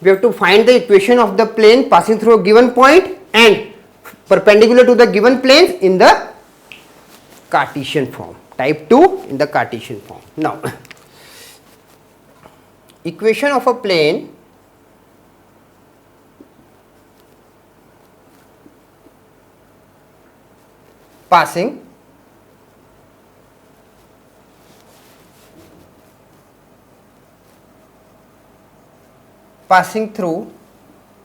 We have to find the equation of the plane passing through a given point and perpendicular to the given planes in the Cartesian form. Type 2 in the Cartesian form. Now, equation of a plane passing through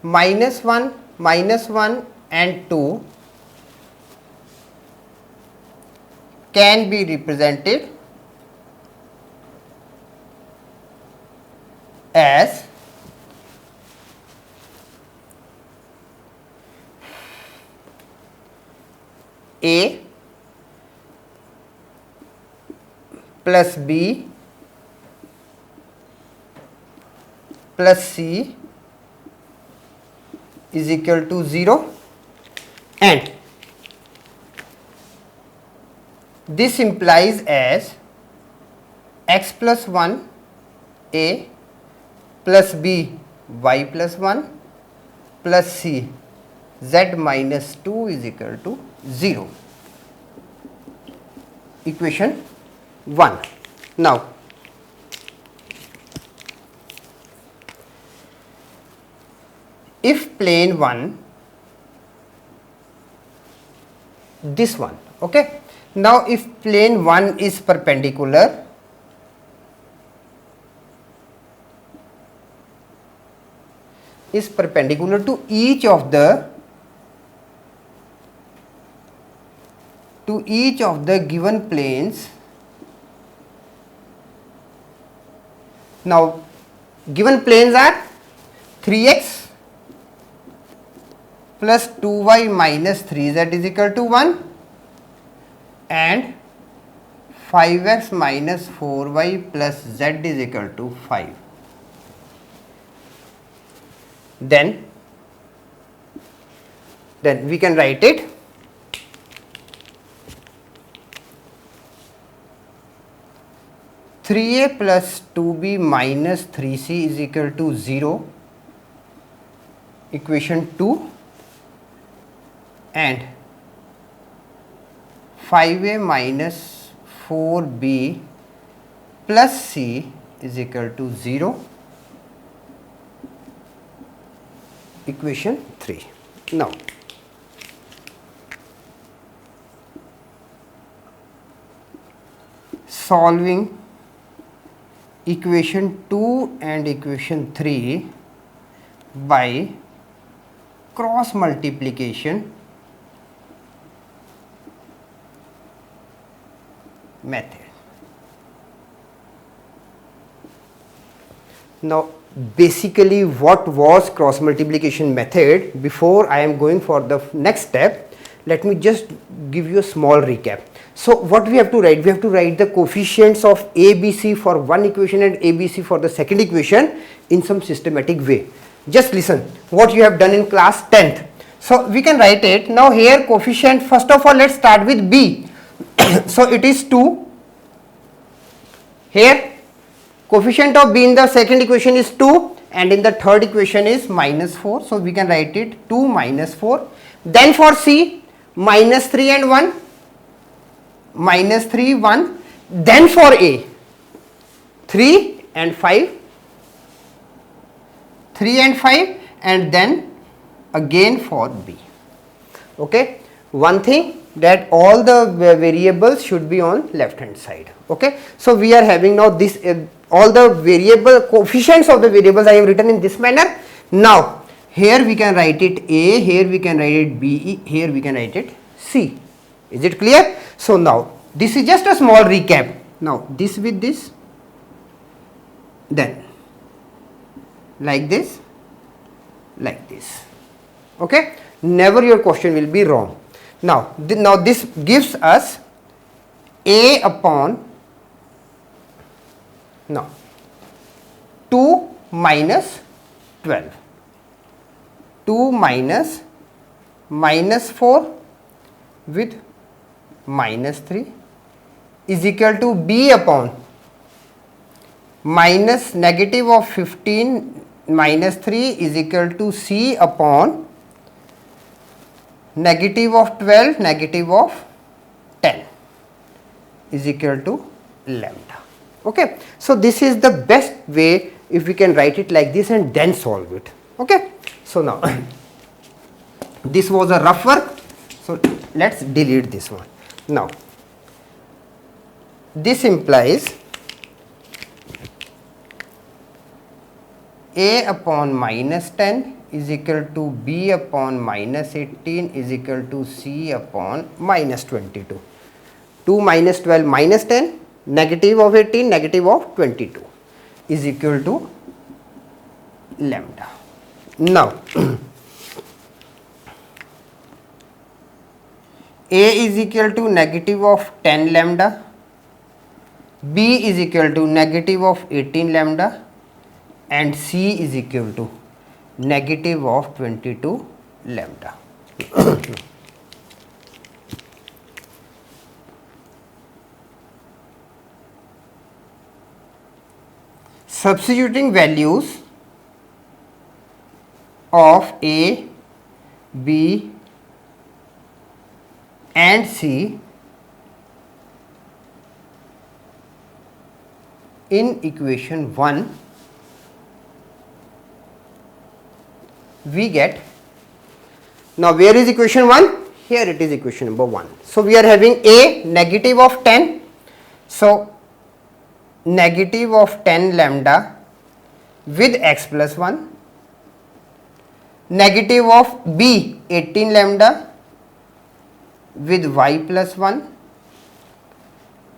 -1, -1 and 2 can be represented as A plus B plus C is equal to 0, and this implies as x plus 1 A plus B y plus 1 plus C z minus 2 is equal to 0. Equation 1. Now, if plane 1, this one, okay. Now, if plane 1 is perpendicular, to each of the given planes. Now, given planes are 3x plus 2y minus 3z is equal to 1 and 5x minus 4y plus z is equal to 5. Then we can write it (3a plus 2b minus 3c is equal to 0), equation 2, and 5a minus 4b plus c is equal to 0, equation 3. Now, solving equation 2 and equation 3 by cross multiplication method. Now, basically what was cross multiplication method? Before I am going for the next step, let me just give you a small recap. So, what we have to write? We have to write the coefficients of ABC for one equation and ABC for the second equation in some systematic way. Just listen what you have done in class 10th. So, we can write it. Now, here coefficient, first of all let us start with B. So, it is 2. Here coefficient of B in the second equation is 2 and in the third equation is -4. So, we can write it 2 minus 4. Then for C, -3 and 1, -3, 1. Then for A, 3 and 5, 3 and 5, and then again for B. Okay. One thing, that all the variables should be on left hand side. Okay. So, we are having now this all the variable coefficients of the variables I have written in this manner. Now, here we can write it A, here we can write it B, here we can write it C. Is it clear? So, now this is just a small recap. Now, this with this, then like this, like this. Okay. Never your question will be wrong. Now, this gives us A upon now 2 minus 12, 2 minus -4 with -3 is equal to B upon minus negative of 15 minus 3 is equal to C upon negative of 12 negative of 10 is equal to lambda. Okay. So, this is the best way if we can write it like this and then solve it. Okay. So, now this was a rough work. So, let us delete this one. Now, this implies A upon minus 10 is equal to B upon minus 18 is equal to C upon minus 22. 2 minus 12 minus 10 negative of 18 negative of 22 is equal to lambda. Now, A is equal to negative of 10 lambda, B is equal to negative of 18 lambda and C is equal to negative of 22 lambda. Substituting values of A, B and C in equation 1, we get, now where is equation 1? Here it is equation number 1. So, we are having A negative of 10. So, negative of 10 lambda with x plus 1, negative of B 18 lambda with y plus 1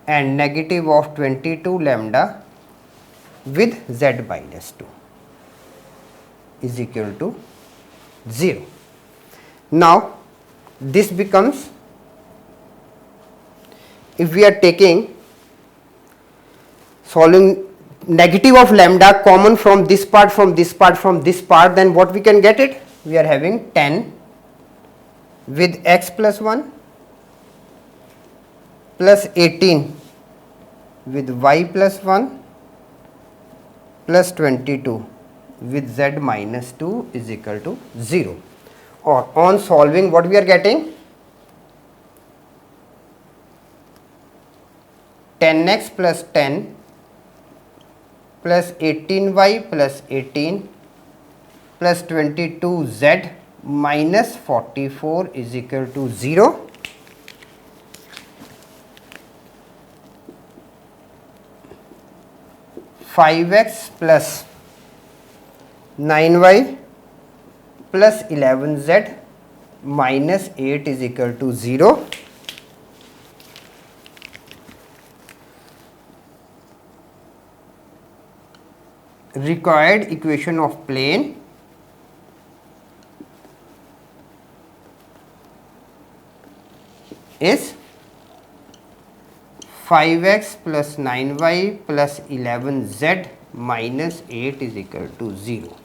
and negative of 22 lambda with z minus 2 is equal to 0. Now, this becomes, if we are taking solving negative of lambda common from this part, from this part, from this part, then what we can get it? We are having 10 with x plus 1 plus 18 with y plus 1 plus 22 with z minus 2 is equal to 0. Or on solving, what we are getting? 10x plus 10 plus 18y plus 18 plus 22z minus 44 is equal to 0. Five x plus 9y plus 11z minus 8 is equal to 0. Required equation of plane is 5x plus 9y plus 11z minus 8 is equal to 0.